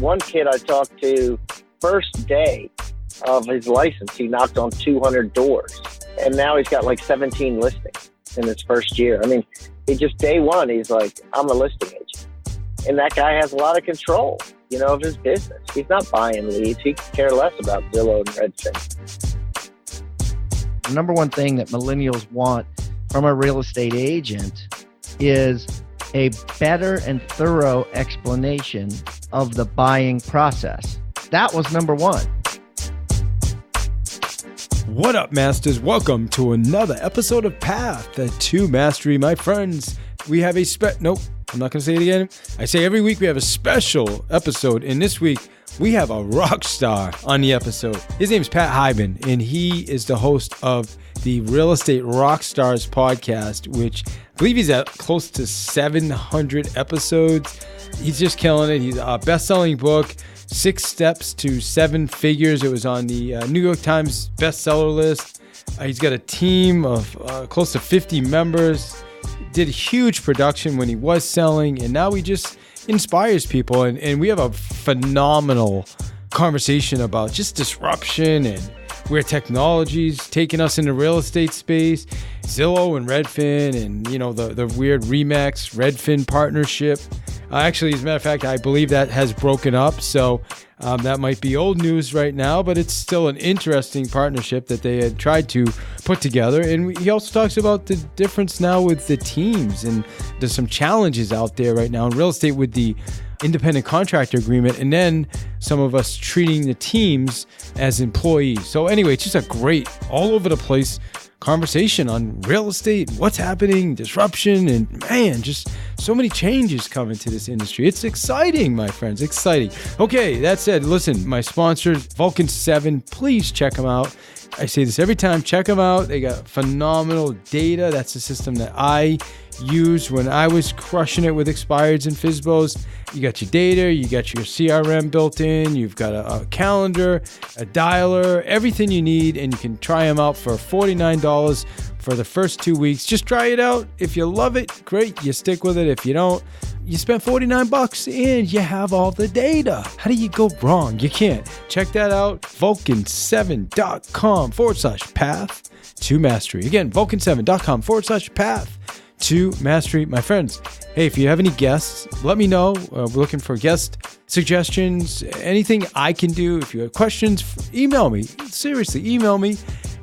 One kid I talked to, first day of his license, he knocked on 200 doors. And now he's got like 17 listings in his first year. I mean, he just day one, he's like, I'm a listing agent. And that guy has a lot of control, of his business. He's not buying leads. He can care less about Zillow and Redfin. The number one thing that millennials want from a real estate agent is a better and thorough explanation of the buying process. That was number one. What up, masters? Welcome to another episode of Path to Mastery, my friends. We have Nope, I'm not going to say it again. I say every week we have a special episode, and this week we have a rock star on the episode. His name's Pat Hiban, and he is the host of the Real Estate Rockstars podcast, which I believe he's at close to 700 episodes. He's just killing it. He's a best-selling book, 6 Steps to 7 Figures. It was on the New York Times bestseller list. He's got a team of close to 50 members. Did a huge production when he was selling, and now he just inspires people. And we have a phenomenal conversation about just disruption and where technology's taking us in the real estate space, Zillow and Redfin, and the weird Remax Redfin partnership. Actually, as a matter of fact, I believe that has broken up. So that might be old news right now, but it's still an interesting partnership that they had tried to put together. And he also talks about the difference now with the teams, and there's some challenges out there right now in real estate with the independent contractor agreement, and then some of us treating the teams as employees. So anyway, it's just a great all over the place conversation on real estate, what's happening, disruption, and man, just so many changes coming to this industry. It's exciting, my friends, exciting. Okay, that said, listen, my sponsors, Vulcan 7, please check them out. I say this every time, check them out. They got phenomenal data. That's the system that I used when I was crushing it with expireds and FSBOs. You got your data, you got your CRM built in, you've got a calendar, a dialer, everything you need, and you can try them out for $49 for the first 2 weeks. Just try it out. If you love it, great, you stick with it. If you don't, you spend $49 and you have all the data. How do you go wrong? You can't. Check that out, vulcan7.com/path to mastery. Again, vulcan7.com/path to mastery, my friends. Hey, if you have any guests, let me know. We're looking for guest suggestions, anything I can do. If you have questions, email me. Seriously, email me,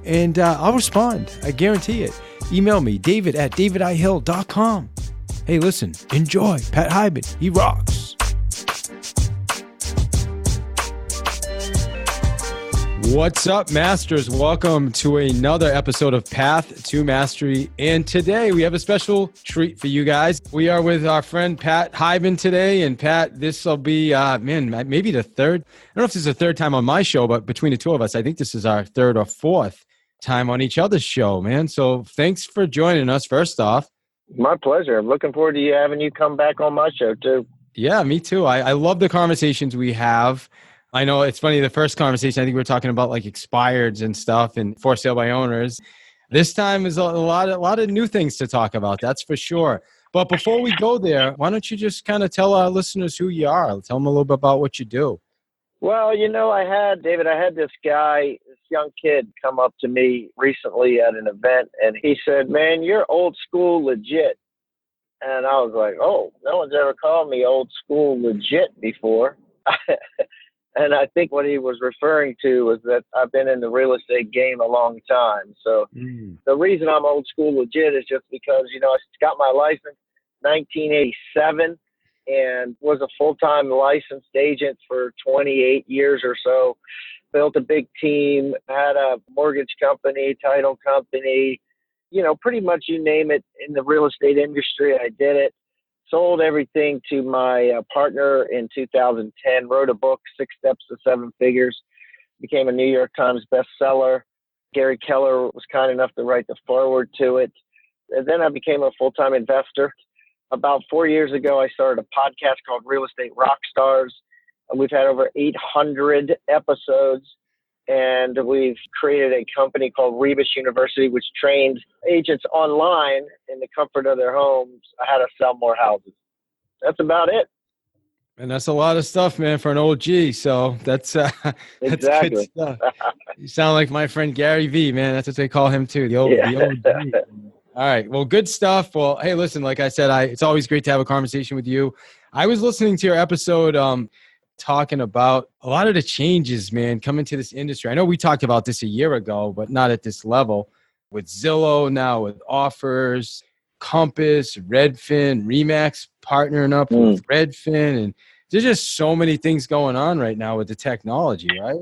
and I'll respond. I guarantee it. Email me, david@davidihill.com. Hey, listen, enjoy. Pat Hiban, he rocks. What's up, masters? Welcome to another episode of Path to Mastery. And today we have a special treat for you guys. We are with our friend Pat Hiban today. And Pat, this will be, maybe the third. I don't know if this is the third time on my show, but between the two of us, I think this is our third or fourth time on each other's show, man. So thanks for joining us, first off. My pleasure. I'm looking forward to having you come back on my show, too. Yeah, me too. I love the conversations we have. I know it's funny, the first conversation, I think we were talking about like expireds and stuff and for sale by owners. This time is a lot of new things to talk about, that's for sure. But before we go there, why don't you just kind of tell our listeners who you are? Tell them a little bit about what you do. Well, I had this guy, this young kid come up to me recently at an event, and he said, man, you're old school legit. And I was like, oh, no one's ever called me old school legit before. And I think what he was referring to was that I've been in the real estate game a long time. So the reason I'm old school legit is just because, I got my license in 1987 and was a full-time licensed agent for 28 years or so. Built a big team, had a mortgage company, title company, pretty much you name it in the real estate industry, I did it. Sold everything to my partner in 2010, wrote a book, 6 Steps to 7 Figures, became a New York Times bestseller. Gary Keller was kind enough to write the foreword to it. And then I became a full-time investor. About 4 years ago, I started a podcast called Real Estate Rockstars. And we've had over 800 episodes. And we've created a company called Rebus University, which trains agents online in the comfort of their homes how to sell more houses. That's about it. And that's a lot of stuff, man, for an OG. So that's good Exactly. stuff. You sound like my friend Gary V, man. That's what they call him too, the Yeah. OG. All right. Well, good stuff. Well, hey, listen, like I said, it's always great to have a conversation with you. I was listening to your episode talking about a lot of the changes, man, coming to this industry. I know we talked about this a year ago, but not at this level with Zillow now, with offers, Compass, Redfin, Remax partnering up with Redfin. And there's just so many things going on right now with the technology, right?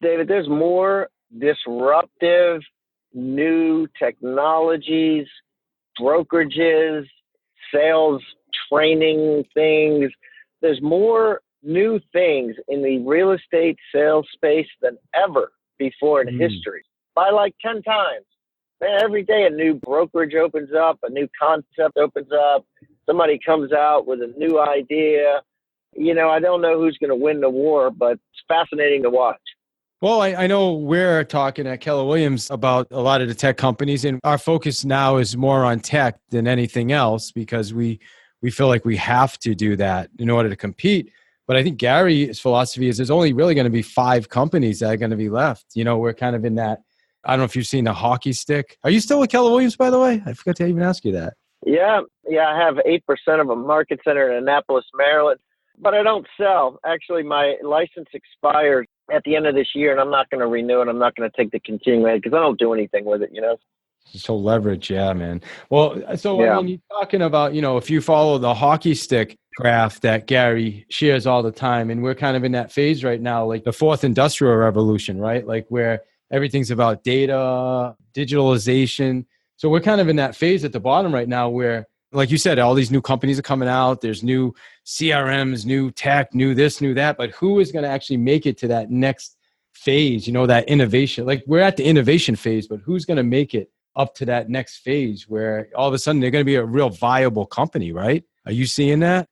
David, there's more disruptive new technologies, brokerages, sales training things. There's more new things in the real estate sales space than ever before in history, by like 10 times. Man, every day a new brokerage opens up, a new concept opens up, somebody comes out with a new idea. You know, I don't know who's going to win the war, but it's fascinating to watch. Well, I know we're talking at Keller Williams about a lot of the tech companies, and our focus now is more on tech than anything else because we feel like we have to do that in order to compete. But I think Gary's philosophy is there's only really going to be 5 companies that are going to be left. You know, we're kind of in that. I don't know if you've seen the hockey stick. Are you still with Keller Williams, by the way? I forgot to even ask you that. Yeah. I have 8% of a market center in Annapolis, Maryland, but I don't sell. Actually, my license expires at the end of this year, and I'm not going to renew it. I'm not going to take the continuing aid because I don't do anything with it, you know? So leverage, yeah, man. Well, so I mean, you're talking about, you know, if you follow the hockey stick graph that Gary shares all the time, and we're kind of in that phase right now, like the 4th industrial revolution, right? Like where everything's about data, digitalization. So we're kind of in that phase at the bottom right now where, like you said, all these new companies are coming out. There's new CRMs, new tech, new this, new that. But who is going to actually make it to that next phase, you know, that innovation? Like we're at the innovation phase, but who's going to make it up to that next phase where all of a sudden they're going to be a real viable company, right? Are you seeing that?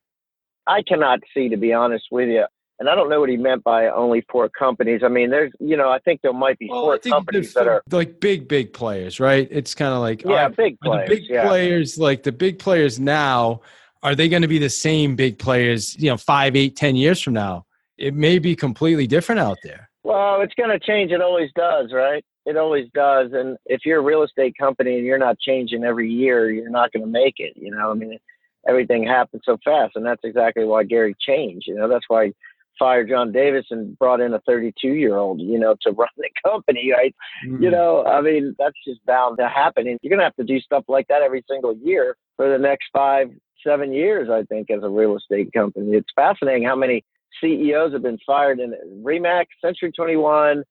I cannot see, to be honest with you. And I don't know what he meant by only 4 companies. I mean, there's, you know, I think there might be 4 companies that are like big players, right? It's kind of like, big players. The big players, like the big players now, are they going to be the same big players, you know, 5, 8, 10 years from now? It may be completely different out there. Well, it's going to change. It always does, right? It always does. And if you're a real estate company and you're not changing every year, you're not going to make it. You know, I mean, everything happens so fast. And that's exactly why Gary changed. You know, that's why he fired John Davis and brought in a 32-year-old, you know, to run the company, right? You know, I mean, that's just bound to happen. And you're going to have to do stuff like that every single year for the next 5, 7 years, I think, as a real estate company. It's fascinating how many CEOs have been fired in Remax, Century 21,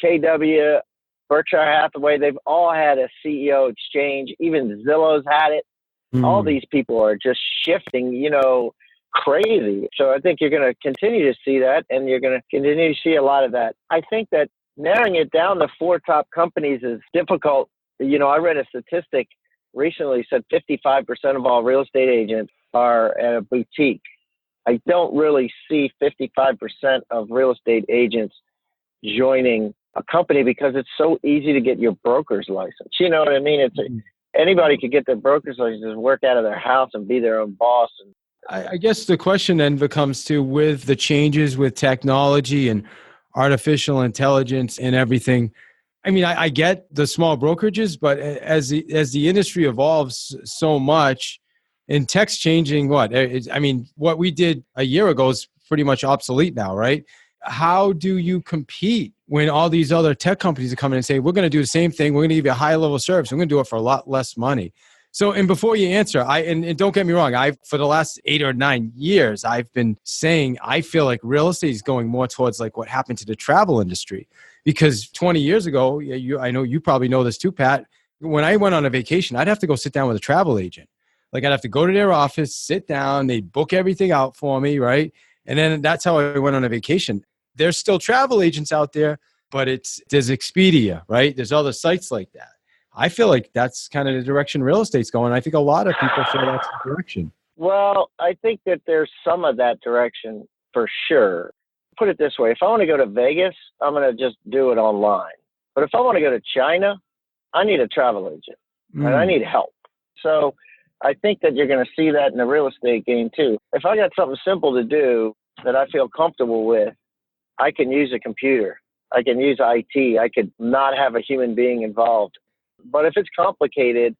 KW, Berkshire Hathaway. They've all had a CEO exchange. Even Zillow's had it. All these people are just shifting, you know, crazy. So I think you're going to continue to see that, and you're going to continue to see a lot of that. I think that narrowing it down to 4 top companies is difficult. You know, I read a statistic recently said 55% of all real estate agents are at a boutique. I don't really see 55% of real estate agents joining a company because it's so easy to get your broker's license. You know what I mean? Anybody could get their broker's license and work out of their house and be their own boss. And I guess the question then becomes to, with the changes with technology and artificial intelligence and everything. I mean, I get the small brokerages, but as the industry evolves so much, and tech's changing, what we did a year ago is pretty much obsolete now, right? How do you compete when all these other tech companies are coming and say, we're going to do the same thing, we're going to give you a high level of service, we're going to do it for a lot less money? So, and before you answer, and don't get me wrong, for the last 8 or 9 years, I've been saying I feel like real estate is going more towards like what happened to the travel industry. Because 20 years ago, I know you probably know this too, Pat, when I went on a vacation, I'd have to go sit down with a travel agent. Like I'd have to go to their office, sit down, they'd book everything out for me, right? And then that's how I went on a vacation. There's still travel agents out there, but there's Expedia, right? There's other sites like that. I feel like that's kind of the direction real estate's going. I think a lot of people feel that's the direction. Well, I think that there's some of that direction for sure. Put it this way. If I want to go to Vegas, I'm going to just do it online. But if I want to go to China, I need a travel agent and I need help. So I think that you're going to see that in the real estate game too. If I got something simple to do that I feel comfortable with, I can use a computer. I can use IT. I could not have a human being involved. But if it's complicated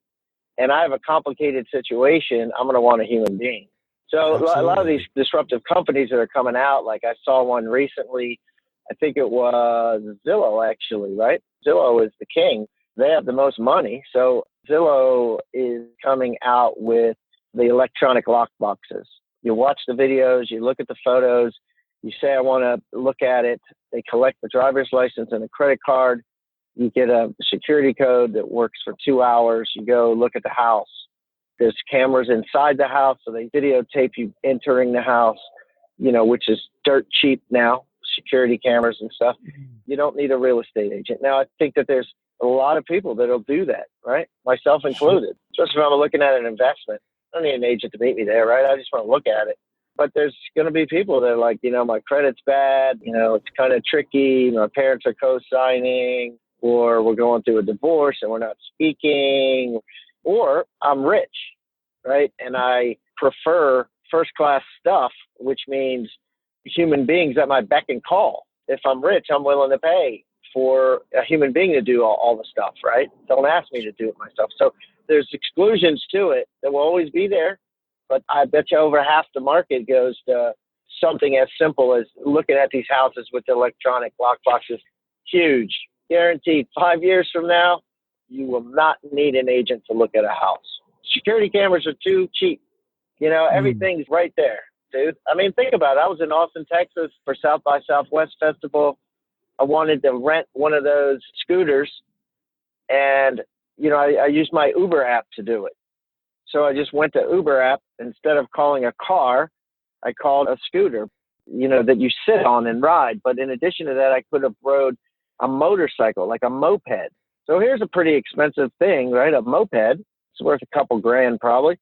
and I have a complicated situation, I'm going to want a human being. So Absolutely. a lot of these disruptive companies that are coming out, like I saw one recently, I think it was Zillow actually, right? Zillow is the king. They have the most money. So Zillow is coming out with the electronic lock boxes. You watch the videos, you look at the photos, you say, I want to look at it. They collect the driver's license and a credit card. You get a security code that works for 2 hours. You go look at the house. There's cameras inside the house, so they videotape you entering the house, which is dirt cheap now, security cameras and stuff. You don't need a real estate agent. Now, I think that there's a lot of people that'll do that, right? Myself included. Especially if I'm looking at an investment. I don't need an agent to meet me there, right? I just want to look at it. But there's going to be people that are like, my credit's bad, it's kind of tricky, my parents are co-signing, or we're going through a divorce and we're not speaking, or I'm rich, right? And I prefer first-class stuff, which means human beings at my beck and call. If I'm rich, I'm willing to pay for a human being to do all the stuff, right? Don't ask me to do it myself. So there's exclusions to it that will always be there. But I bet you over half the market goes to something as simple as looking at these houses with the electronic lock boxes. Huge. Guaranteed 5 years from now, you will not need an agent to look at a house. Security cameras are too cheap. Everything's right there, dude. I mean, think about it. I was in Austin, Texas for South by Southwest Festival. I wanted to rent one of those scooters, and, I used my Uber app to do it. So I just went to Uber app. Instead of calling a car, I called a scooter, that you sit on and ride. But in addition to that, I could have rode a motorcycle, like a moped. So here's a pretty expensive thing, right? A moped. It's worth a couple grand probably.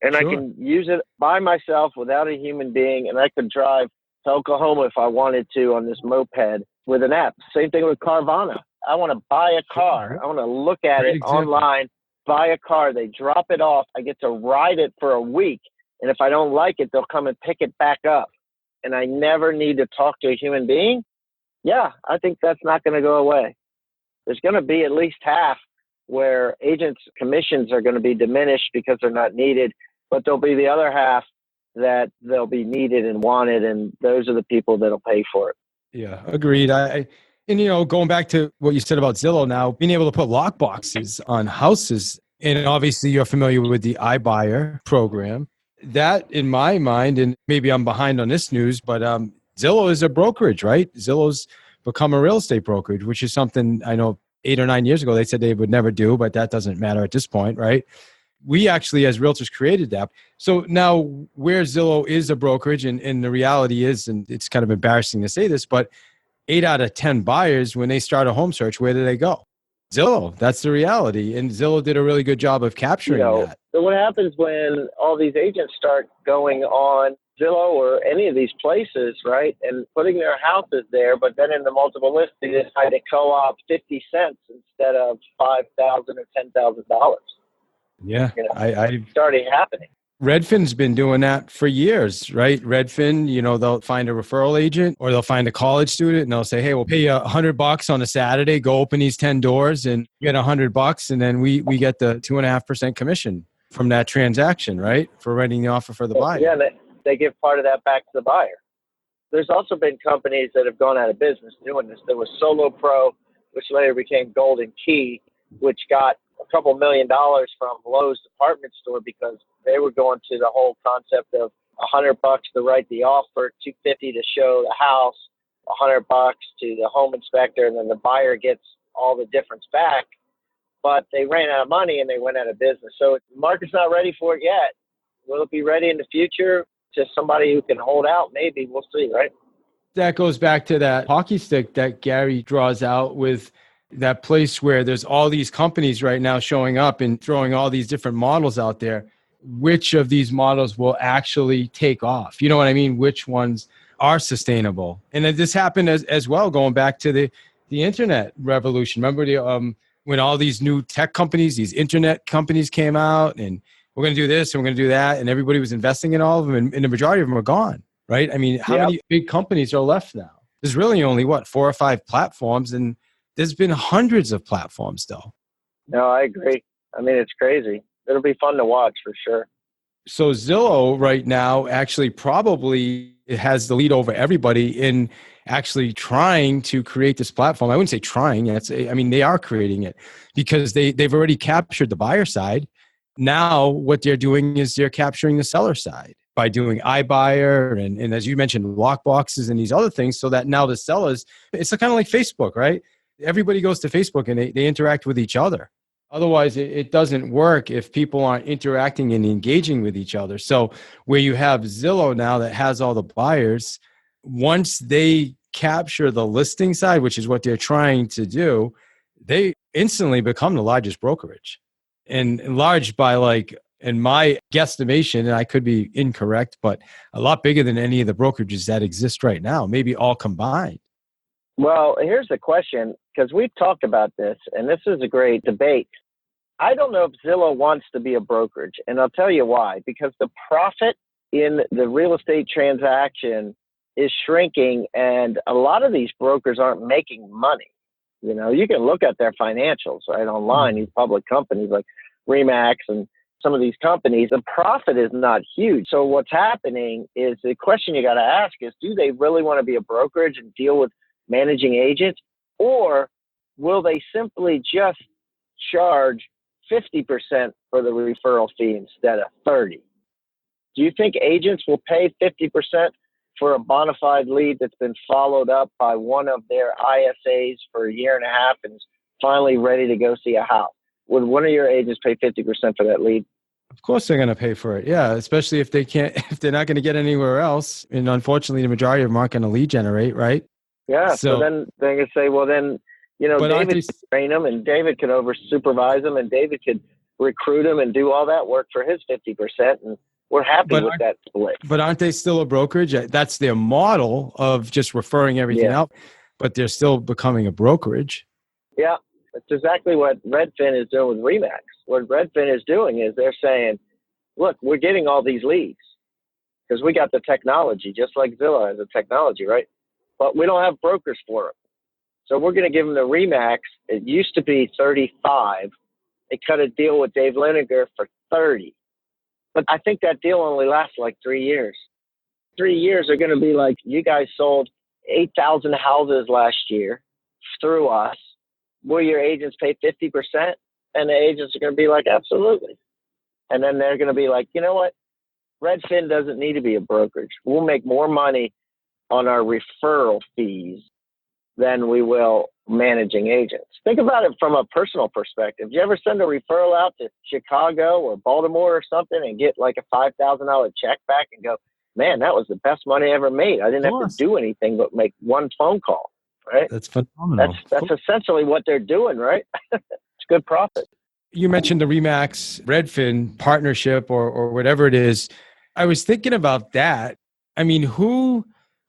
And sure. I can use it by myself without a human being. And I could drive to Oklahoma if I wanted to on this moped with an app. Same thing with Carvana. I want to buy a car. I want to look at it online. Buy a car, they drop it off. I get to ride it for a week. And if I don't like it, they'll come and pick it back up. And I never need to talk to a human being. Yeah, I think that's not going to go away. There's going to be at least half where agents' commissions are going to be diminished because they're not needed. But there'll be the other half that they'll be needed and wanted. And those are the people that'll pay for it. Yeah, agreed. And, going back to what you said about Zillow now, being able to put lock boxes on houses, and obviously you're familiar with the iBuyer program. That, in my mind, and maybe I'm behind on this news, but Zillow is a brokerage, right? Zillow's become a real estate brokerage, which is something I know 8 or 9 years ago they said they would never do, but that doesn't matter at this point, right? We actually, as realtors, created that. So now where Zillow is a brokerage, and the reality is, and it's kind of embarrassing to say this, but 8 out of 10 buyers, when they start a home search, where do they go? Zillow. That's the reality. And Zillow did a really good job of capturing that. So what happens when all these agents start going on Zillow or any of these places, right, and putting their houses there, but then in the multiple list, they decide to co-op 50 cents instead of $5,000 or $10,000. Yeah, it's already happening. Redfin's been doing that for years, right? Redfin, they'll find a referral agent or they'll find a college student and they'll say, hey, we'll pay you $100 on a Saturday, go open these 10 doors and get $100. And then we get the 2.5% commission from that transaction, right? For writing the offer for the buyer. Yeah, they give part of that back to the buyer. There's also been companies that have gone out of business doing this. There was Solo Pro, which later became Golden Key, which got a couple $1 million from Lowe's department store because they were going to the whole concept of $100 to write the offer, $250 to show the house, $100 to the home inspector, and then the buyer gets all the difference back. But they ran out of money and they went out of business. So the market's not ready for it yet. Will it be ready in the future? To somebody who can hold out, maybe. We'll see, right? That goes back to that hockey stick that Gary draws out with that place where there's all these companies right now showing up and throwing all these different models out there. Which of these models will actually take off? You know what I mean? Which ones are sustainable? And this happened as well, going back to the internet revolution. Remember when all these new tech companies, these internet companies came out and we're going to do this and we're going to do that. And everybody was investing in all of them. And the majority of them are gone, right? I mean, how many big companies are left now? There's really only 4 or 5 platforms, and there's been hundreds of platforms though. No, I agree. I mean, it's crazy. It'll be fun to watch for sure. So Zillow right now actually probably has the lead over everybody in actually trying to create this platform. I wouldn't say trying. They are creating it because they've already captured the buyer side. Now what they're doing is they're capturing the seller side by doing iBuyer and as you mentioned, lock boxes and these other things, so that now the sellers, it's kind of like Facebook, right? Everybody goes to Facebook and they interact with each other. Otherwise, it doesn't work if people aren't interacting and engaging with each other. So where you have Zillow now that has all the buyers, once they capture the listing side, which is what they're trying to do, they instantly become the largest brokerage. And large by in my guesstimation, and I could be incorrect, but a lot bigger than any of the brokerages that exist right now, maybe all combined. Well, here's the question, because we've talked about this, and this is a great debate. I don't know if Zillow wants to be a brokerage, and I'll tell you why. Because the profit in the real estate transaction is shrinking, and a lot of these brokers aren't making money. You know, you can look at their financials, right, online, these public companies like Remax and some of these companies, the profit is not huge. So what's happening is the question you got to ask is, do they really want to be a brokerage and deal with managing agents, or will they simply just charge 50% for the referral fee instead of 30%? Do you think agents will pay 50% for a bona fide lead that's been followed up by one of their ISAs for a year and a half and is finally ready to go see a house? Would one of your agents pay 50% for that lead? Of course they're going to pay for it. Yeah, especially if they're not going to get anywhere else. And unfortunately, the majority of them aren't going to lead generate, right? Yeah, so then they're going to say, well, then, David could train them, and David could supervise them, and David could recruit them and do all that work for his 50%, and we're happy with that split. But aren't they still a brokerage? That's their model of just referring everything out, but they're still becoming a brokerage. Yeah, that's exactly what Redfin is doing with Remax. What Redfin is doing is they're saying, look, we're getting all these leads because we got the technology, just like Zillow has the technology, right? But we don't have brokers for them. So we're going to give them the Remax. It used to be 35. They cut a deal with Dave Liniger for 30. But I think that deal only lasts like 3 years. 3 years are going to be like, you guys sold 8,000 houses last year through us. Will your agents pay 50%? And the agents are going to be like, absolutely. And then they're going to be like, you know what? Redfin doesn't need to be a brokerage. We'll make more money on our referral fees than we will managing agents. Think about it from a personal perspective. Do you ever send a referral out to Chicago or Baltimore or something and get like a $5,000 check back and go, man, that was the best money I ever made. I didn't have to do anything but make one phone call, right? That's phenomenal. That's essentially what they're doing, right? It's good profit. You mentioned the Remax Redfin partnership or whatever it is. I was thinking about that. I mean, who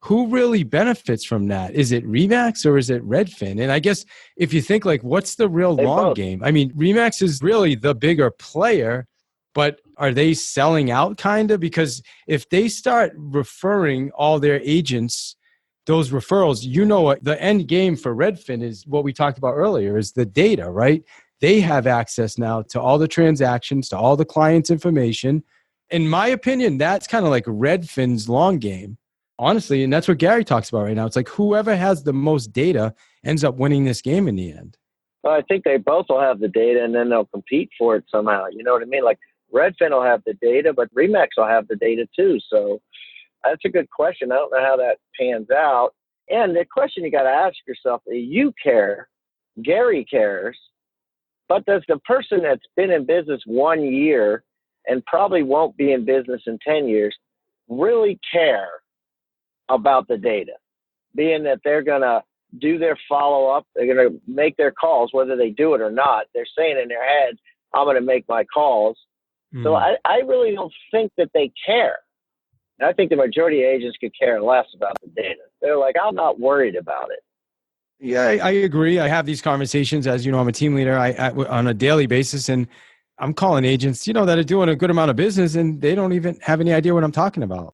really benefits from that? Is it Remax or is it Redfin? And I guess if you think what's the real long game? I mean, Remax is really the bigger player, but are they selling out kind of? Because if they start referring all their agents, those referrals, what the end game for Redfin is what we talked about earlier is the data, right? They have access now to all the transactions, to all the clients' information. In my opinion, that's kind of like Redfin's long game. Honestly, and that's what Gary talks about right now. It's like whoever has the most data ends up winning this game in the end. Well, I think they both will have the data and then they'll compete for it somehow. You know what I mean? Like Redfin will have the data, but Remax will have the data too. So that's a good question. I don't know how that pans out. And the question you got to ask yourself, you care, Gary cares, but does the person that's been in business 1 year and probably won't be in business in 10 years really care about the data, being that they're going to do their follow-up, they're going to make their calls, whether they do it or not. They're saying in their head, I'm going to make my calls. So I really don't think that they care. And I think the majority of agents could care less about the data. They're like, I'm not worried about it. Yeah, I agree. I have these conversations. As you know, I'm a team leader on a daily basis, and I'm calling agents, that are doing a good amount of business and they don't even have any idea what I'm talking about.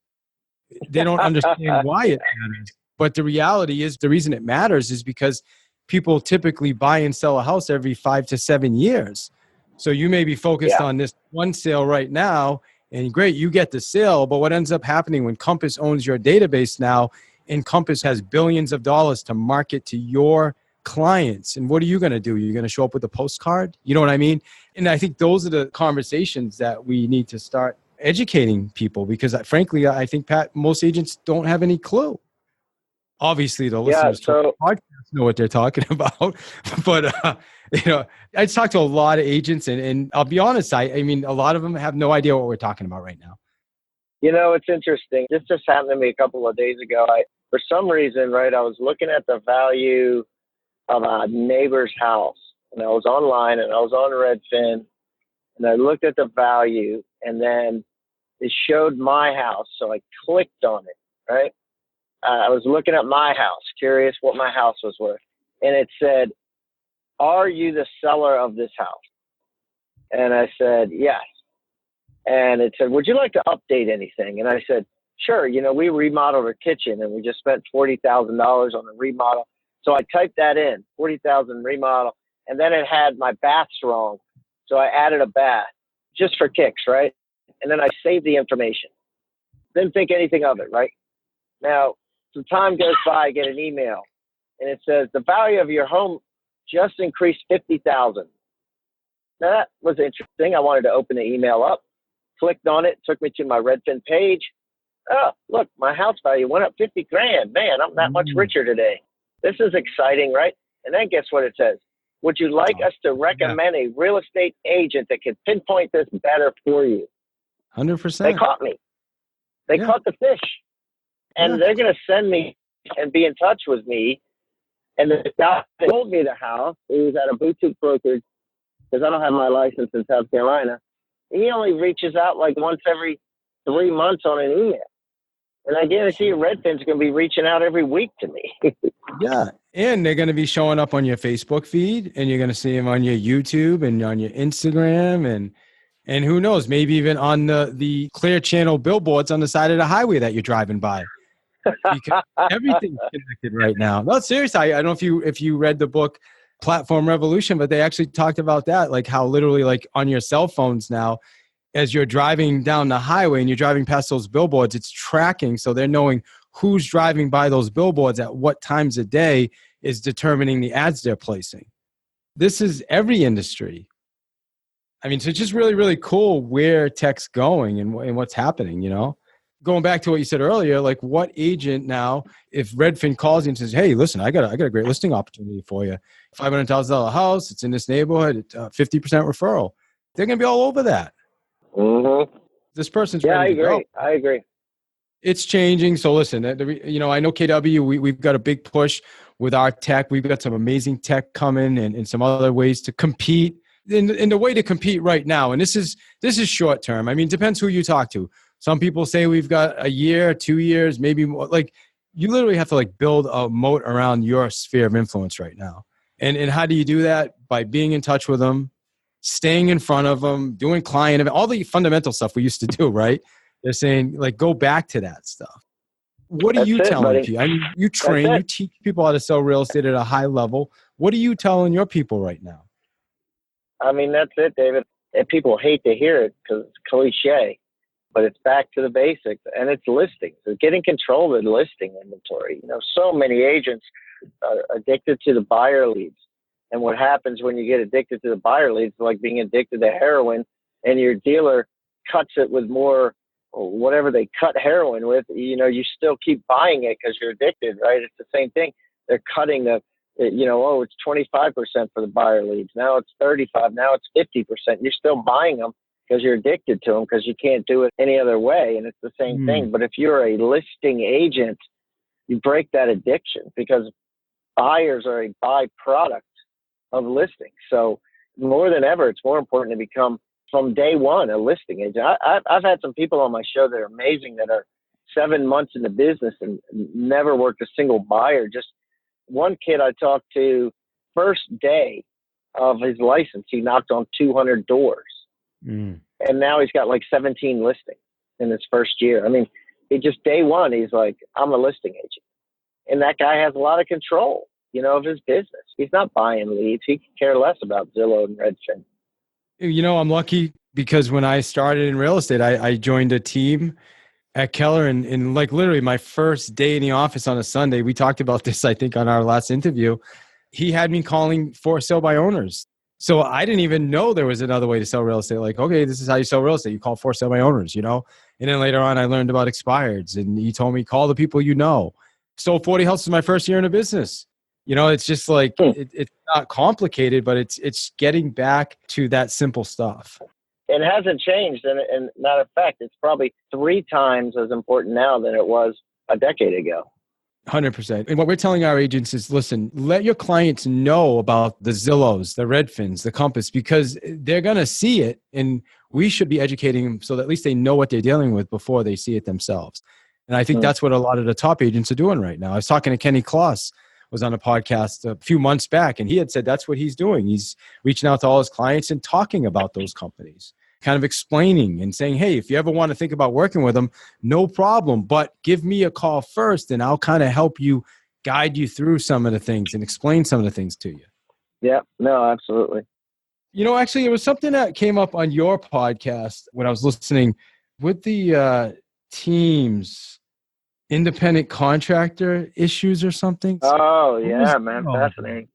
They don't understand why it matters. But the reality is the reason it matters is because people typically buy and sell a house every 5 to 7 years. So you may be focused on this one sale right now, and great, you get the sale. But what ends up happening when Compass owns your database now, and Compass has billions of dollars to market to your clients. And what are you going to do? You're going to show up with a postcard? You know what I mean? And I think those are the conversations that we need to start educating people, because frankly, I think, Pat, most agents don't have any clue. Obviously, the listeners to the podcast know what they're talking about. But, I talked to a lot of agents, and I'll be honest, I mean, a lot of them have no idea what we're talking about right now. It's interesting. This just happened to me a couple of days ago. For some reason, right, I was looking at the value of a neighbor's house, and I was online and I was on Redfin, and I looked at the value, and then it showed my house. So I clicked on it, right? I was looking at my house, curious what my house was worth. And it said, "Are you the seller of this house?" And I said, "Yes." And it said, "Would you like to update anything?" And I said, "Sure. We remodeled our kitchen and we just spent $40,000 on the remodel." So I typed that in, 40,000 remodel. And then it had my baths wrong. So I added a bath just for kicks, right? And then I saved the information. Didn't think anything of it, right? Now, some time goes by, I get an email, and it says, "The value of your home just increased $50,000. Now, that was interesting. I wanted to open the email up, clicked on it, took me to my Redfin page. Oh, look, my house value went up 50 grand. Man, I'm that much richer today. This is exciting, right? And then guess what it says? Would you like us to recommend a real estate agent that can pinpoint this better for you? 100%. They caught me. They caught the fish. And they're going to send me and be in touch with me. And the guy that sold me the house, he was at a boutique brokerage, because I don't have my license in South Carolina. He only reaches out like once every 3 months on an email. And I guarantee you Redfin's going to be reaching out every week to me. Yeah. And they're going to be showing up on your Facebook feed, and you're going to see them on your YouTube and on your Instagram, and who knows, maybe even on the Clear Channel billboards on the side of the highway that you're driving by. Because everything's connected right now. No, seriously, I don't know if you read the book Platform Revolution, but they actually talked about that, like how literally like on your cell phones now, as you're driving down the highway and you're driving past those billboards, it's tracking. So they're knowing who's driving by those billboards at what times a day is determining the ads they're placing. This is every industry. I mean, so it's just really, really cool where tech's going and what's happening, Going back to what you said earlier, like what agent now, if Redfin calls you and says, "Hey, listen, I got a great listing opportunity for you. $500,000 house. It's in this neighborhood. 50% referral." They're going to be all over that. Mm-hmm. This person's ready to go. I agree. It's changing. So listen, I know KW, we've got a big push with our tech. We've got some amazing tech coming and some other ways to compete. In the way to compete right now, and this is short term. I mean, it depends who you talk to. Some people say we've got a year, 2 years, maybe more. Like you literally have to like build a moat around your sphere of influence right now. And how do you do that? By being in touch with them, staying in front of them, doing client event, all the fundamental stuff we used to do, right? They're saying like, go back to that stuff. What are you telling people? I mean, you train, you teach people how to sell real estate at a high level. What are you telling your people right now? I mean, that's it, David. And people hate to hear it because it's cliche, but it's back to the basics, and it's listings. It's getting control of the listing inventory. So many agents are addicted to the buyer leads. And what happens when you get addicted to the buyer leads is like being addicted to heroin, and your dealer cuts it with more, whatever they cut heroin with, you still keep buying it because you're addicted, right? It's the same thing. They're cutting it's 25% for the buyer leads. Now it's 35. Now it's 50%. You're still buying them because you're addicted to them because you can't do it any other way. And it's the same thing. But if you're a listing agent, you break that addiction because buyers are a byproduct of listings. So more than ever, it's more important to become from day one a listing agent. I've had some people on my show that are amazing that are 7 months in the business and never worked a single buyer. Just one kid I talked to, first day of his license, he knocked on 200 doors. Mm. And now he's got like 17 listings in his first year. I mean, he just day one, he's like, I'm a listing agent. And that guy has a lot of control, of his business. He's not buying leads. He can care less about Zillow and Redfin. I'm lucky because when I started in real estate, I joined a team at Keller, and like literally my first day in the office on a Sunday, we talked about this, I think, on our last interview. He had me calling for sale by owners. So I didn't even know there was another way to sell real estate. Like, okay, this is how you sell real estate. You call for sale by owners, And then later on, I learned about expireds, and he told me, call the people you know. Sold 40 houses my first year in a business. It's just like, it's not complicated, but it's getting back to that simple stuff. It hasn't changed. And matter of fact, it's probably 3 times as important now than it was a decade ago. 100%. And what we're telling our agents is, listen, let your clients know about the Zillows, the Redfins, the Compass, because they're going to see it. And we should be educating them so that at least they know what they're dealing with before they see it themselves. And I think that's what a lot of the top agents are doing right now. I was talking to Kenny Kloss, was on a podcast a few months back, and he had said that's what he's doing. He's reaching out to all his clients and talking about those companies, kind of explaining and saying, hey, if you ever want to think about working with them, no problem, but give me a call first and I'll kind of help you, guide you through some of the things and explain some of the things to you. Yeah, no, absolutely. Actually, it was something that came up on your podcast when I was listening with the teams, independent contractor issues or something. Oh, yeah, man. Fascinating.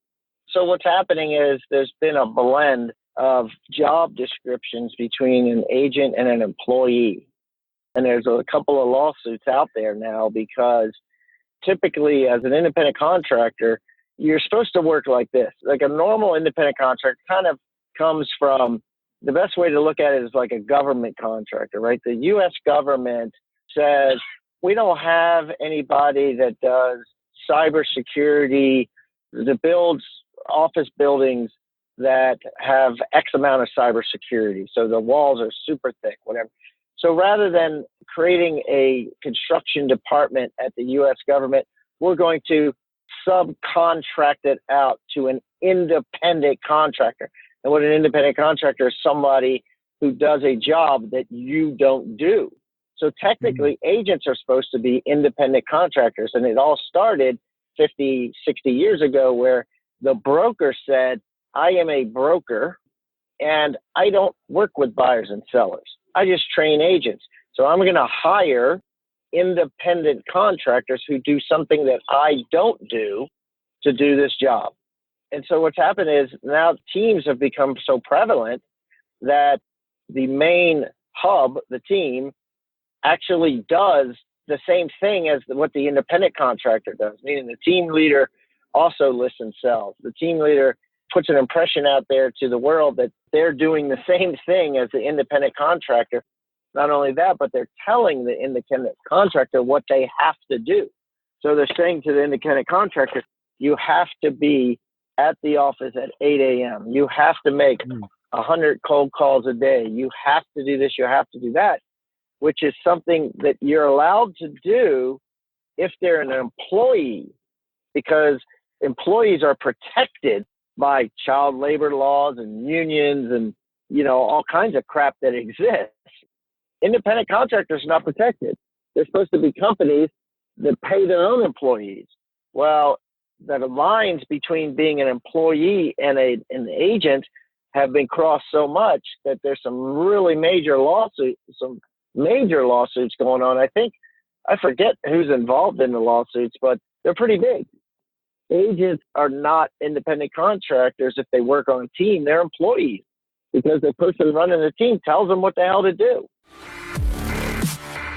So what's happening is there's been a blend of job descriptions between an agent and an employee. And there's a couple of lawsuits out there now because typically as an independent contractor, you're supposed to work like this. Like a normal independent contractor kind of comes from, the best way to look at it is like a government contractor, right? The U.S. government says, we don't have anybody that does cybersecurity, that builds office buildings that have X amount of cybersecurity. So the walls are super thick, whatever. So rather than creating a construction department at the U.S. government, we're going to subcontract it out to an independent contractor. And what an independent contractor is somebody who does a job that you don't do. So technically, agents are supposed to be independent contractors. And it all started 50, 60 years ago where the broker said, I am a broker and I don't work with buyers and sellers. I just train agents. So I'm going to hire independent contractors who do something that I don't do to do this job. And so what's happened is now teams have become so prevalent that the main hub, the team, actually does the same thing as what the independent contractor does, meaning the team leader also lists and sells. The team leader puts an impression out there to the world that they're doing the same thing as the independent contractor. Not only that, but they're telling the independent contractor what they have to do. So they're saying to the independent contractor, you have to be at the office at 8 a.m. You have to make 100 cold calls a day. You have to do this. You have to do that, which is something that you're allowed to do if they're an employee, because employees are protected by child labor laws and unions and, all kinds of crap that exists. Independent contractors are not protected. They're supposed to be companies that pay their own employees. Well, the lines between being an employee and an agent have been crossed so much that there's some really major lawsuits going on. I forget who's involved in the lawsuits, but they're pretty big. Agents are not independent contractors if they work on a team. They're employees because the person running the team tells them what the hell to do.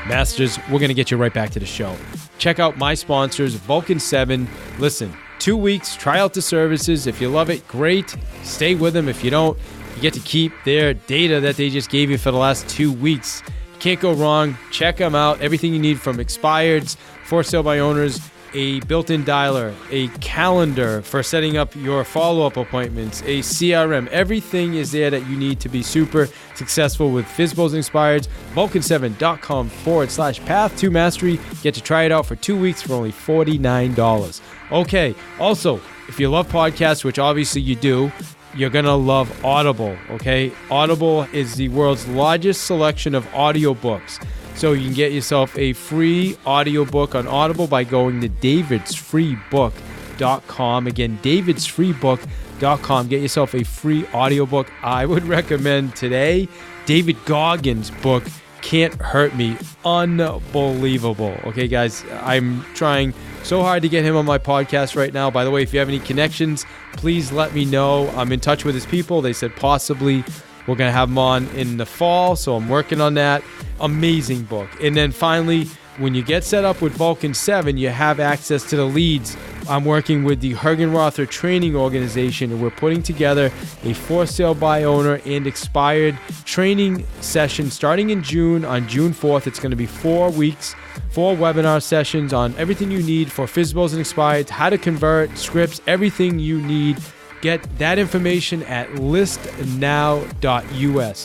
Masters, we're going to get you right back to the show. Check out my sponsors, Vulcan 7. Listen, 2 weeks, try out the services. If you love it, great. Stay with them. If you don't, you get to keep their data that they just gave you for the last 2 weeks. Can't go wrong. Check them out. Everything you need from expireds, for sale by owners, a built-in dialer, a calendar for setting up your follow-up appointments, a CRM. Everything is there that you need to be super successful with FSBOs and expireds. Vulcan7.com/path to mastery. Get to try it out for 2 weeks for only $49. Okay. Also, if you love podcasts, which obviously you do, you're going to love Audible, okay? Audible is the world's largest selection of audiobooks. So you can get yourself a free audiobook on Audible by going to davidsfreebook.com. Again, davidsfreebook.com. Get yourself a free audiobook. I would recommend today David Goggins' book, Can't Hurt Me. Unbelievable. Okay, guys, I'm trying so hard to get him on my podcast right now. By the way, if you have any connections, please let me know. I'm in touch with his people. They said possibly we're going to have him on in the fall, so I'm working on that. Amazing book. And then finally, when you get set up with Vulcan 7, you have access to the leads. I'm working with the Hergenrother Training Organization, and we're putting together a for-sale by owner and expired training session starting in June. On June 4th, it's going to be 4 weeks, 4 webinar sessions on everything you need for FSBOs and expireds, how to convert, scripts, everything you need. Get that information at listnow.us.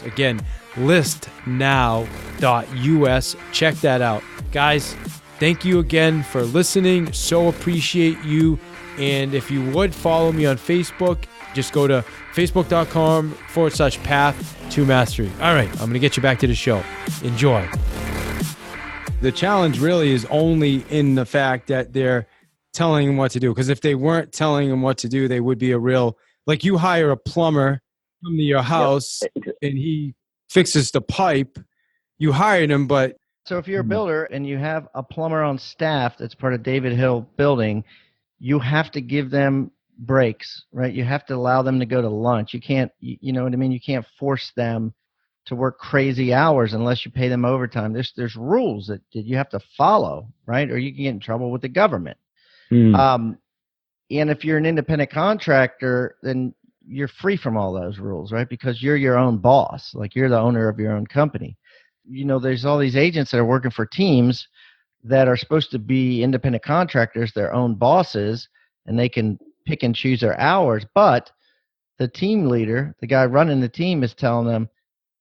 Again, listnow.us. Check that out. Guys, thank you again for listening. So appreciate you. And if you would follow me on Facebook, just go to facebook.com/path to mastery. All right, I'm going to get you back to the show. Enjoy. The challenge really is only in the fact that they're telling him what to do. Because if they weren't telling him what to do, they would be a real, like you hire a plumber come to your house and he fixes the pipe. You hired him, but So if you're a builder and you have a plumber on staff that's part of David Hill Building, you have to give them breaks, right? You have to allow them to go to lunch. You can't, you know what I mean? You can't force them to work crazy hours unless you pay them overtime. There's rules that you have to follow, right? Or you can get in trouble with the government. And if you're an independent contractor, then you're free from all those rules, right? Because you're your own boss, like you're the owner of your own company. You know, there's all these agents that are working for teams that are supposed to be independent contractors, their own bosses, and they can pick and choose their hours. But the team leader, the guy running the team, is telling them,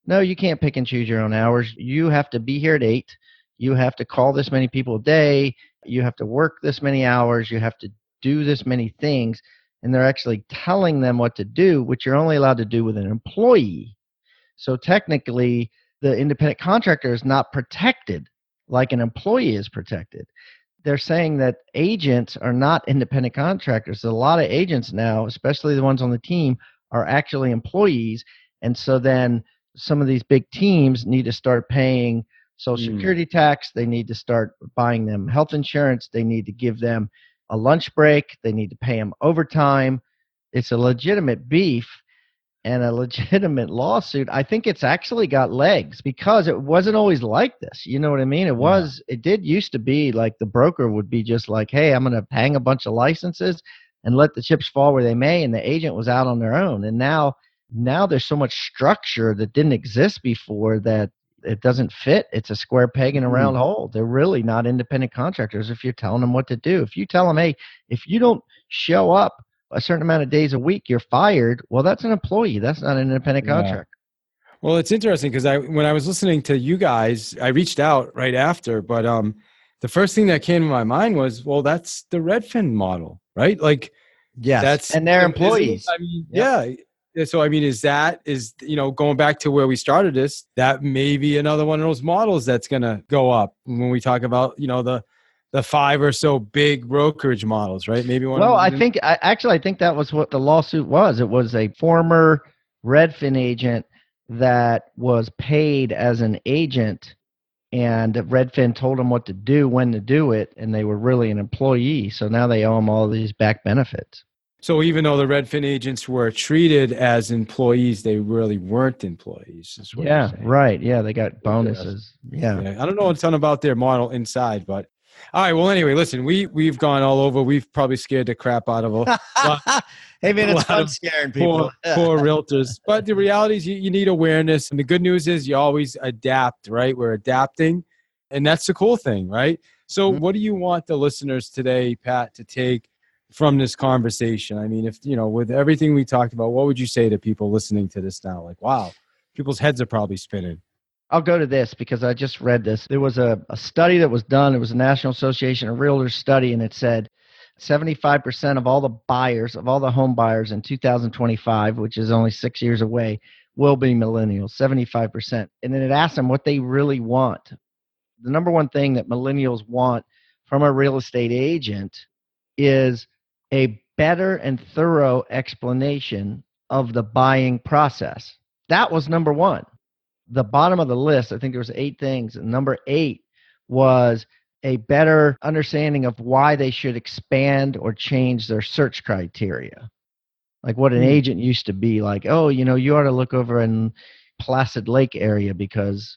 no, you can't pick and choose your own hours. You have to be here at 8. You have to call this many people a day. You have to work this many hours. You have to do this many things. And they're actually telling them what to do, which you're only allowed to do with an employee. So technically, the independent contractor is not protected like an employee is protected. They're saying that agents are not independent contractors. A lot of agents now, especially the ones on the team, are actually employees. And so then some of these big teams need to start paying Social Security tax. They need to start buying them health insurance. They need to give them a lunch break. They need to pay them overtime. It's a legitimate beef and a legitimate lawsuit. I think it's actually got legs because it wasn't always like this. You know what I mean? It did used to be like the broker would be just like, hey, I'm going to hang a bunch of licenses and let the chips fall where they may. And the agent was out on their own. And now there's so much structure that didn't exist before that it doesn't fit. It's a square peg in a round hole. They're really not independent contractors if you're telling them what to do. If you tell them, hey, if you don't show up a certain amount of days a week, you're fired. Well, that's an employee. That's not an independent contractor. Well, it's interesting because when I was listening to you guys, I reached out right after, but the first thing that came to my mind was, well, that's the Redfin model, right? Like, yes, and their employees. I mean, yeah. So, I mean, is going back to where we started this, that may be another one of those models that's going to go up when we talk about, the 5 or so big brokerage models, right? Maybe one. Well, I think that was what the lawsuit was. It was a former Redfin agent that was paid as an agent, and Redfin told them what to do, when to do it, and they were really an employee. So now they owe them all these back benefits. So even though the Redfin agents were treated as employees, they really weren't employees. Is what you're saying. Right. Yeah, they got bonuses. Yeah. I don't know a ton about their model inside, but all right. Well, anyway, listen, we've gone all over. We've probably scared the crap out of a lot. Hey, man, it's fun scaring people. Poor realtors. But the reality is you need awareness. And the good news is you always adapt, right? We're adapting. And that's the cool thing, right? So what do you want the listeners today, Pat, to take from this conversation? I mean, if, with everything we talked about, what would you say to people listening to this now? Like, wow, people's heads are probably spinning. I'll go to this because I just read this. There was a study that was done. It was a National Association of Realtors study, and it said 75% of all the buyers, of all the home buyers in 2025, which is only 6 years away, will be millennials, 75%. And then it asks them what they really want. The number one thing that millennials want from a real estate agent is a better and thorough explanation of the buying process. That was number one. The bottom of the list, I think there was 8 things. And number 8 was a better understanding of why they should expand or change their search criteria. Like what an agent used to be like, oh, you ought to look over in Placid Lake area because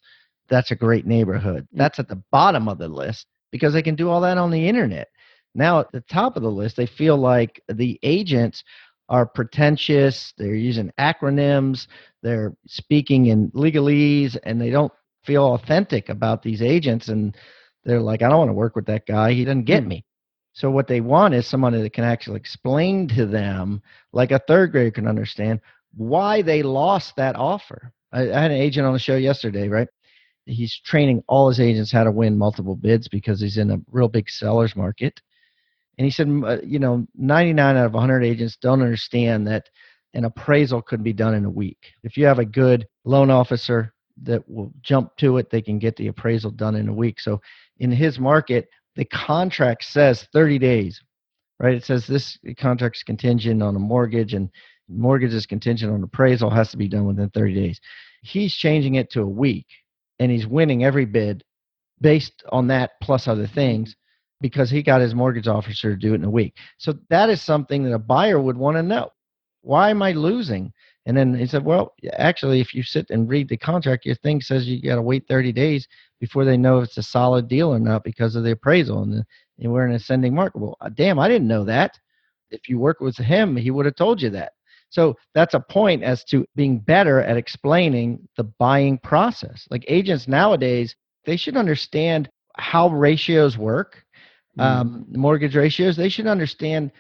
that's a great neighborhood. That's at the bottom of the list because they can do all that on the internet. Now at the top of the list, they feel like the agents are pretentious. They're using acronyms. They're speaking in legalese, and they don't feel authentic about these agents. And they're like, I don't want to work with that guy. He doesn't get me. So what they want is someone that can actually explain to them, like a third grader can understand, why they lost that offer. I had an agent on the show yesterday, right? He's training all his agents how to win multiple bids because he's in a real big seller's market. And he said, 99 out of 100 agents don't understand that an appraisal could be done in a week. If you have a good loan officer that will jump to it, they can get the appraisal done in a week. So in his market, the contract says 30 days, right? It says this contract is contingent on a mortgage, and mortgage is contingent on appraisal, has to be done within 30 days. He's changing it to a week, and he's winning every bid based on that plus other things because he got his mortgage officer to do it in a week. So that is something that a buyer would want to know. Why am I losing? And then he said, well, actually, if you sit and read the contract, your thing says you got to wait 30 days before they know if it's a solid deal or not because of the appraisal. And we're in an ascending market. Well, damn, I didn't know that. If you work with him, he would have told you that. So that's a point as to being better at explaining the buying process. Like agents nowadays, they should understand how ratios work, mortgage ratios. They should understand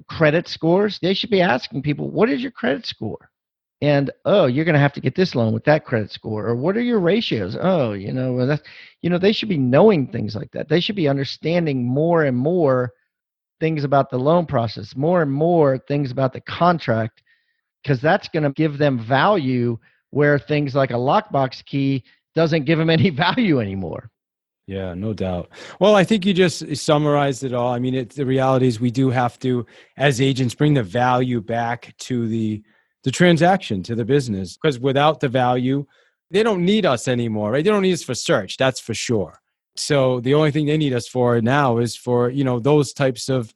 credit scores. They should be asking people, what is your credit score? And, oh, you're going to have to get this loan with that credit score. Or what are your ratios? Oh, they should be knowing things like that. They should be understanding more and more things about the loan process, more and more things about the contract, because that's going to give them value where things like a lockbox key doesn't give them any value anymore. Yeah, no doubt. Well, I think you just summarized it all. I mean, the reality is we do have to, as agents, bring the value back to the transaction, to the business, because without the value, they don't need us anymore, right? They don't need us for search, that's for sure. So the only thing they need us for now is for, those types of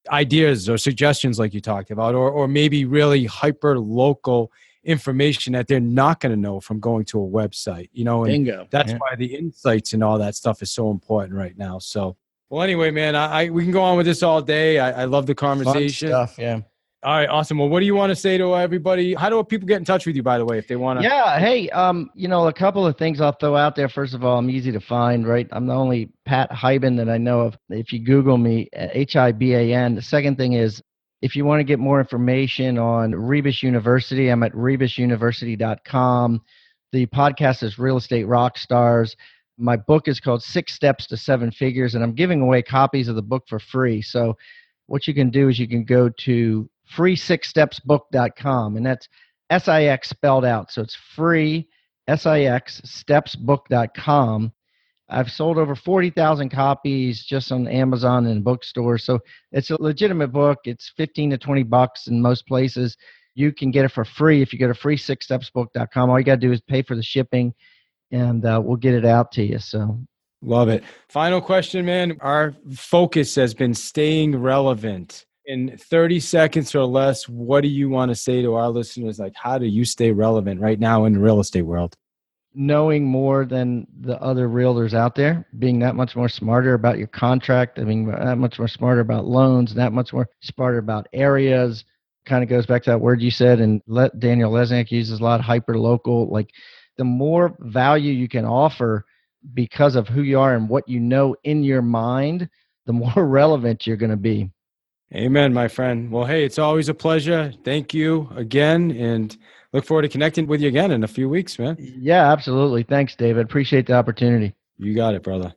ideas or suggestions like you talked about, or maybe really hyper local information that they're not going to know from going to a website, and Bingo. That's why the insights and all that stuff is so important right now. So, well, anyway, man, we can go on with this all day. I love the conversation. Fun stuff, yeah. All right, awesome. Well, what do you want to say to everybody? How do people get in touch with you, by the way, if they want to? Yeah, hey, a couple of things I'll throw out there. First of all, I'm easy to find, right? I'm the only Pat Hiban that I know of. If you Google me, Hiban. The second thing is, if you want to get more information on Rebus University, I'm at rebusuniversity.com. The podcast is Real Estate Rockstars. My book is called 6 Steps to 7 Figures, and I'm giving away copies of the book for free. So what you can do is you can go to free6stepsbook.com, and that's SIX spelled out. So it's free, SIX, stepsbook.com. I've sold over 40,000 copies just on Amazon and bookstores. So it's a legitimate book. It's $15 to $20 in most places. You can get it for free if you go to free6stepsbook.com. All you got to do is pay for the shipping, and we'll get it out to you. So love it. Final question, man. Our focus has been staying relevant. In 30 seconds or less, what do you want to say to our listeners? Like, how do you stay relevant right now in the real estate world? Knowing more than the other realtors out there, being that much more smarter about your contract, that much more smarter about loans, that much more smarter about areas. Kind of goes back to that word you said, and Daniel Lesniak uses a lot, hyper local. Like, the more value you can offer because of who you are and what you know in your mind, the more relevant you're going to be. Amen, my friend. Well, hey, it's always a pleasure. Thank you again, and look forward to connecting with you again in a few weeks, man. Yeah, absolutely. Thanks, David. Appreciate the opportunity. You got it, brother.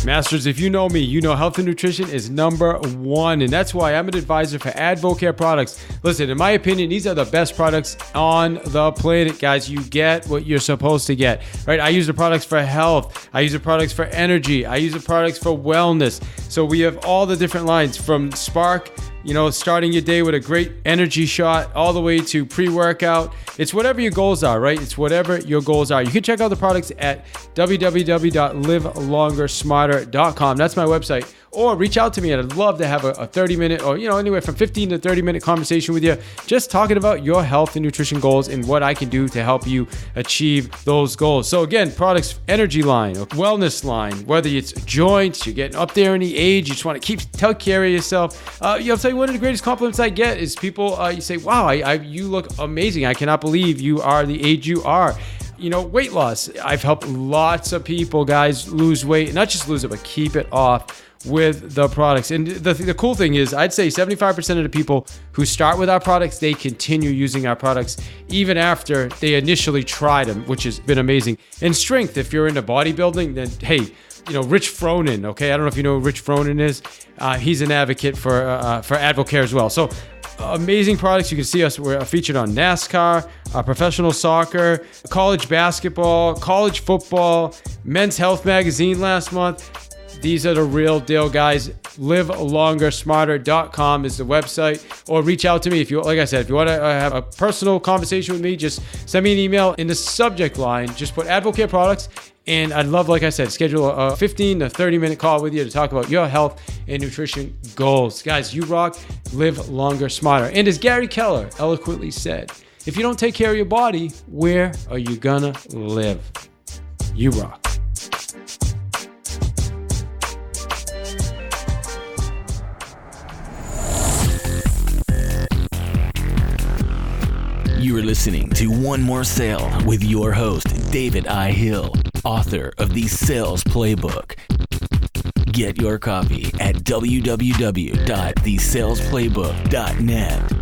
Masters, if you know me, you know health and nutrition is number one, and that's why I'm an advisor for Advocare products. Listen, in my opinion, these are the best products on the planet, guys. You get what you're supposed to get, right? I use the products for health. I use the products for energy. I use the products for wellness. So we have all the different lines from Spark, starting your day with a great energy shot, all the way to pre-workout. It's whatever your goals are, right? It's whatever your goals are. You can check out the products at www.livelongersmarter.com. That's my website. Or reach out to me, and I'd love to have a 30-minute or, anywhere from 15 to 30-minute conversation with you, just talking about your health and nutrition goals and what I can do to help you achieve those goals. So again, products, energy line, wellness line, whether it's joints, you're getting up there in the age, you just want to take care of yourself. I'll tell you, one of the greatest compliments I get is people, you say, wow, you look amazing. I cannot believe you are the age you are. Weight loss. I've helped lots of people, guys, lose weight, not just lose it, but keep it off with the products. And the cool thing is, I'd say 75% of the people who start with our products, they continue using our products even after they initially tried them, which has been amazing. And strength, if you're into bodybuilding, then hey, Rich Fronin, okay? I don't know if you know who Rich Fronin is. He's an advocate for Advocare as well. So amazing products. You can see us. We're featured on NASCAR, professional soccer, college basketball, college football, Men's Health magazine last month. These are the real deal, guys. LiveLongerSmarter.com is the website, or reach out to me if you, like I said, if you want to have a personal conversation with me, just send me an email. In the subject line, just put Advocare products, and I'd love, like I said, schedule a 15 to 30-minute call with you to talk about your health and nutrition goals. Guys, you rock. Live longer, smarter. And as Gary Keller eloquently said, if you don't take care of your body, where are you gonna live? You rock. You are listening to One More Sale with your host, David I. Hill, author of the Sales Playbook. Get your copy at www.thesalesplaybook.net.